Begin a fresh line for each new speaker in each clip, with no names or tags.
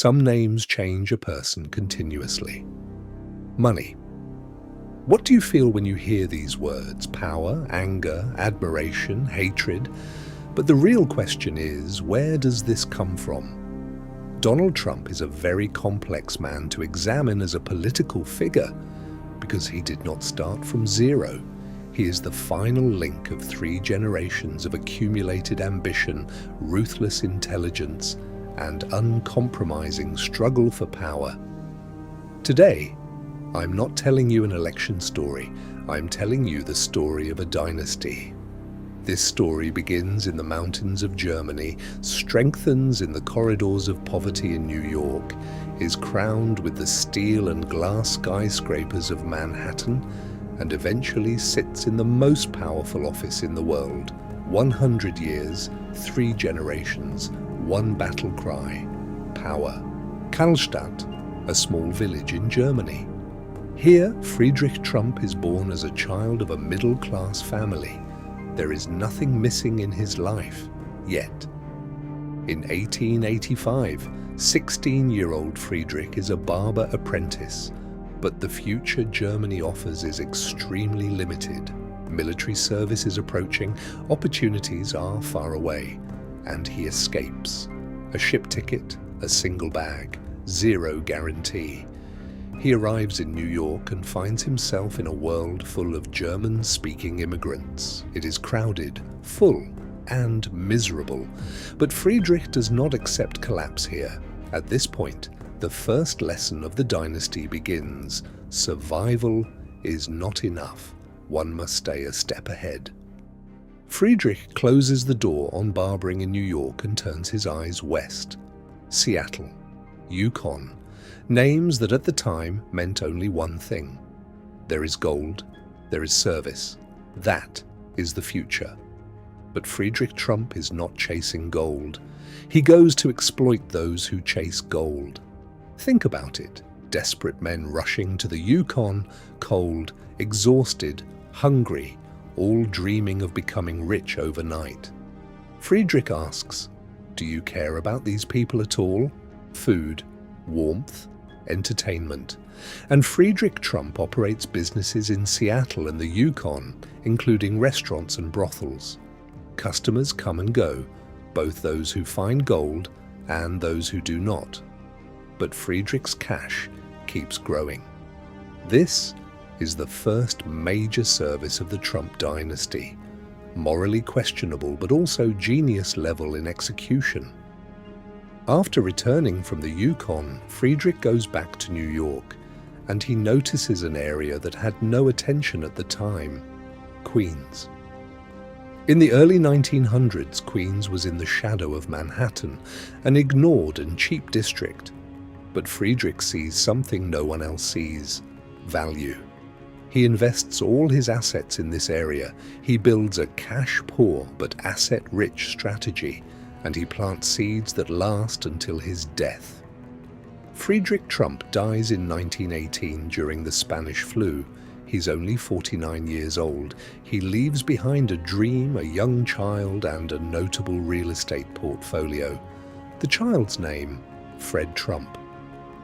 Some names change a person continuously. Money. What do you feel when you hear these words? Power, anger, admiration, hatred? But the real question is, where does this come from? Donald Trump is a very complex man to examine as a political figure because he did not start from zero. He is the final link of 3 generations of accumulated ambition, ruthless intelligence, and uncompromising struggle for power. Today, I'm not telling you an election story, I'm telling you the story of a dynasty. This story begins in the mountains of Germany, strengthens in the corridors of poverty in New York, is crowned with the steel and glass skyscrapers of Manhattan, and eventually sits in the most powerful office in the world. 100 years, 3 generations, 1 battle cry, power. Karlstadt, a small village in Germany. Here, Friedrich Trump is born as a child of a middle-class family. There is nothing missing in his life, yet. In 1885, 16-year-old Friedrich is a barber apprentice, but the future Germany offers is extremely limited. Military service is approaching, opportunities are far away, and he escapes. A ship ticket, a single bag, 0 guarantee. He arrives in New York and finds himself in a world full of German-speaking immigrants. It is crowded, full, and miserable. But Friedrich does not accept collapse here. At this point, the first lesson of the dynasty begins. Survival is not enough. One must stay a step ahead. Friedrich closes the door on barbering in New York and turns his eyes west. Seattle, Yukon, names that at the time meant only one thing. There is gold, there is service. That is the future. But Friedrich Trump is not chasing gold. He goes to exploit those who chase gold. Think about it. Desperate men rushing to the Yukon, cold, exhausted, hungry, all dreaming of becoming rich overnight. Friedrich asks, do you care about these people at all? Food, warmth, entertainment. And Friedrich Trump operates businesses in Seattle and the Yukon, including restaurants and brothels. Customers come and go, both those who find gold and those who do not. But Friedrich's cash keeps growing. This is the first major service of the Trump dynasty, morally questionable but also genius level in execution. After returning from the Yukon, Friedrich goes back to New York, and he notices an area that had no attention at the time: Queens. In the early 1900s, Queens was in the shadow of Manhattan, an ignored and cheap district. But Friedrich sees something no one else sees: value. He invests all his assets in this area. He builds a cash-poor but asset-rich strategy, and he plants seeds that last until his death. Friedrich Trump dies in 1918 during the Spanish flu. He's only 49 years old. He leaves behind a dream, a young child, and a notable real estate portfolio. The child's name, Fred Trump.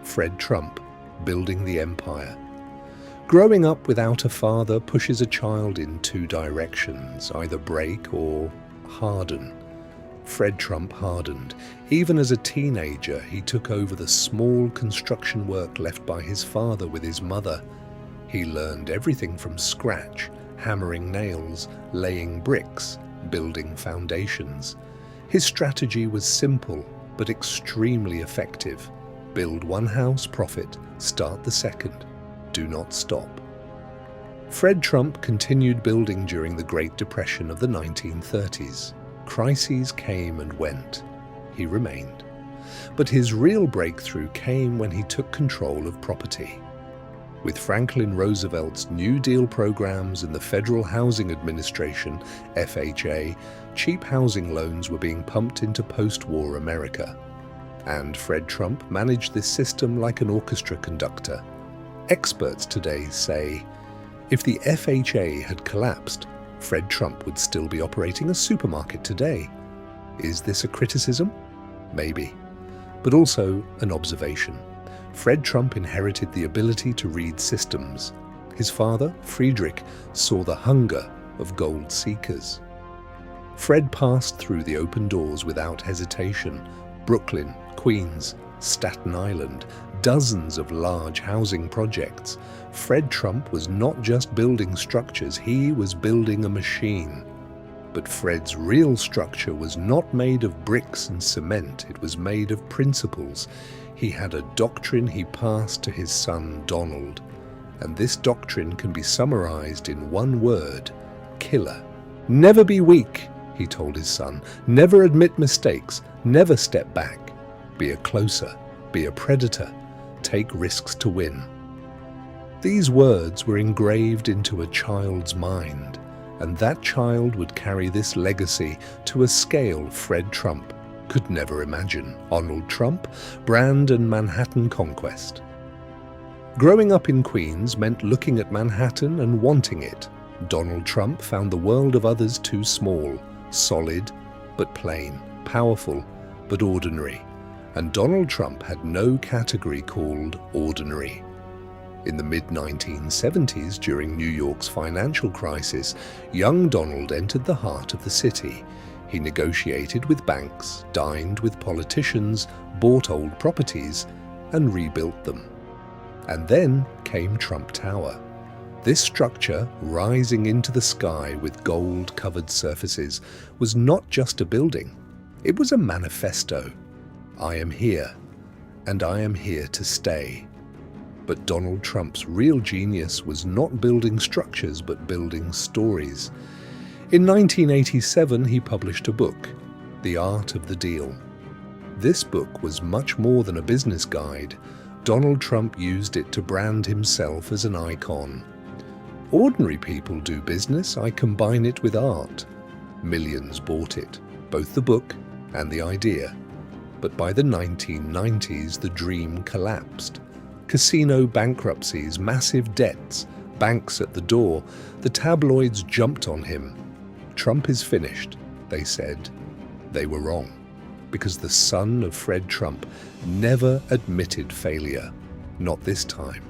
Fred Trump, building the empire. Growing up without a father pushes a child in 2 directions, either break or harden. Fred Trump hardened. Even as a teenager, he took over the small construction work left by his father with his mother. He learned everything from scratch, hammering nails, laying bricks, building foundations. His strategy was simple, but extremely effective. Build 1 house, profit, start the second. Do not stop. Fred Trump continued building during the Great Depression of the 1930s. Crises came and went. He remained. But his real breakthrough came when he took control of property. With Franklin Roosevelt's New Deal programs and the Federal Housing Administration, FHA, cheap housing loans were being pumped into post-war America. And Fred Trump managed this system like an orchestra conductor. Experts today say, if the FHA had collapsed, Fred Trump would still be operating a supermarket today. Is this a criticism? Maybe. but also an observation. Fred Trump inherited the ability to read systems. His father, Friedrich, saw the hunger of gold seekers. Fred passed through the open doors without hesitation. Brooklyn, Queens, Staten Island, dozens of large housing projects. Fred Trump was not just building structures, he was building a machine. But Fred's real structure was not made of bricks and cement, it was made of principles. He had a doctrine he passed to his son Donald. And this doctrine can be summarized in one word: killer. Never be weak, he told his son. Never admit mistakes, never step back. Be a closer, be a predator, take risks to win. These words were engraved into a child's mind, and that child would carry this legacy to a scale Fred Trump could never imagine. Donald Trump, brand and Manhattan conquest. Growing up in Queens meant looking at Manhattan and wanting it. Donald Trump found the world of others too small, solid but plain, powerful but ordinary. And Donald Trump had no category called ordinary. In the mid-1970s, during New York's financial crisis, young Donald entered the heart of the city. He negotiated with banks, dined with politicians, bought old properties, and rebuilt them. And then came Trump Tower. This structure, rising into the sky with gold-covered surfaces, was not just a building. It was a manifesto. I am here, and I am here to stay. But Donald Trump's real genius was not building structures, but building stories. In 1987, he published a book, The Art of the Deal. This book was much more than a business guide. Donald Trump used it to brand himself as an icon. Ordinary people do business, I combine it with art. Millions bought it, both the book and the idea. But by the 1990s, the dream collapsed. Casino bankruptcies, massive debts, banks at the door. The tabloids jumped on him. Trump is finished, they said. They were wrong, because the son of Fred Trump never admitted failure. Not this time.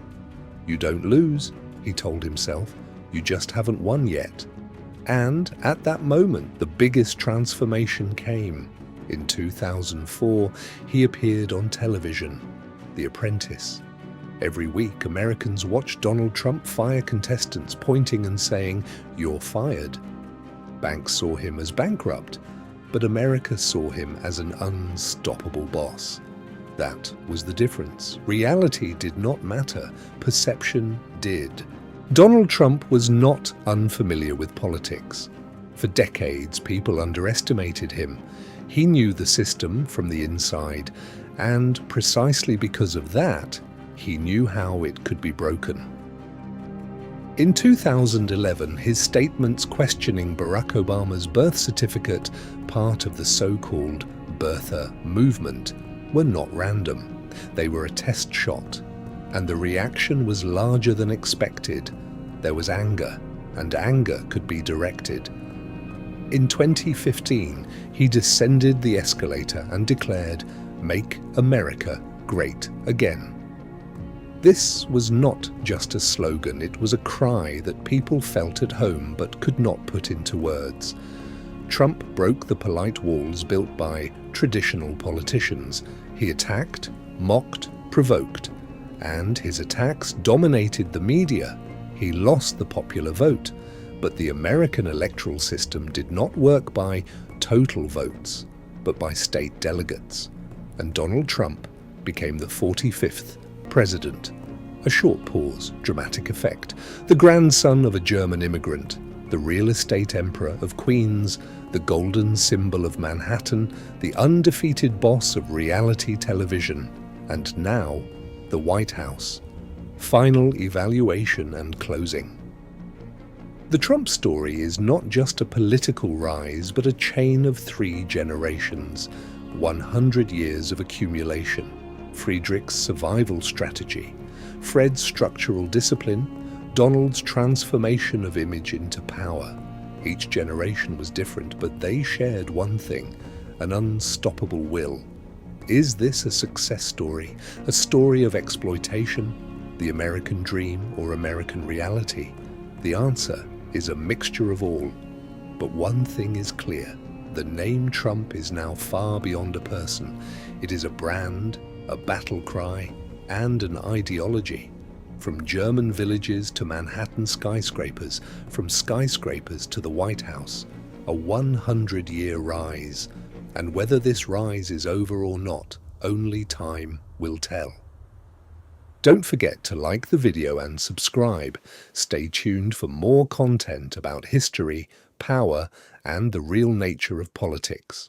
You don't lose, he told himself. You just haven't won yet. And at that moment, the biggest transformation came. In 2004, he appeared on television, The Apprentice. Every week, Americans watched Donald Trump fire contestants, pointing and saying, "You're fired." Banks saw him as bankrupt, but America saw him as an unstoppable boss. That was the difference. Reality did not matter, perception did. Donald Trump was not unfamiliar with politics. For decades, people underestimated him. He knew the system from the inside, and precisely because of that, he knew how it could be broken. In 2011, his statements questioning Barack Obama's birth certificate, part of the so-called birther movement, were not random. They were a test shot, and the reaction was larger than expected. There was anger, and anger could be directed. In 2015, he descended the escalator and declared, "Make America Great Again." This was not just a slogan, it was a cry that people felt at home but could not put into words. Trump broke the polite walls built by traditional politicians. He attacked, mocked, provoked, and his attacks dominated the media. He lost the popular vote, but the American electoral system did not work by total votes, but by state delegates. And Donald Trump became the 45th president. A short pause, dramatic effect. The grandson of a German immigrant, the real estate emperor of Queens, the golden symbol of Manhattan, the undefeated boss of reality television, and now the White House. Final evaluation and closing. The Trump story is not just a political rise, but a chain of 3 generations, 100 years of accumulation. Friedrich's survival strategy, Fred's structural discipline, Donald's transformation of image into power. Each generation was different, but they shared one thing, an unstoppable will. Is this a success story, a story of exploitation, the American dream or American reality? The answer is a mixture of all. But one thing is clear. The name Trump is now far beyond a person. It is a brand, a battle cry, and an ideology. From German villages to Manhattan skyscrapers, from skyscrapers to the White House, a 100-year rise. And whether this rise is over or not, only time will tell. Don't forget to like the video and subscribe. Stay tuned for more content about history, power, and the real nature of politics.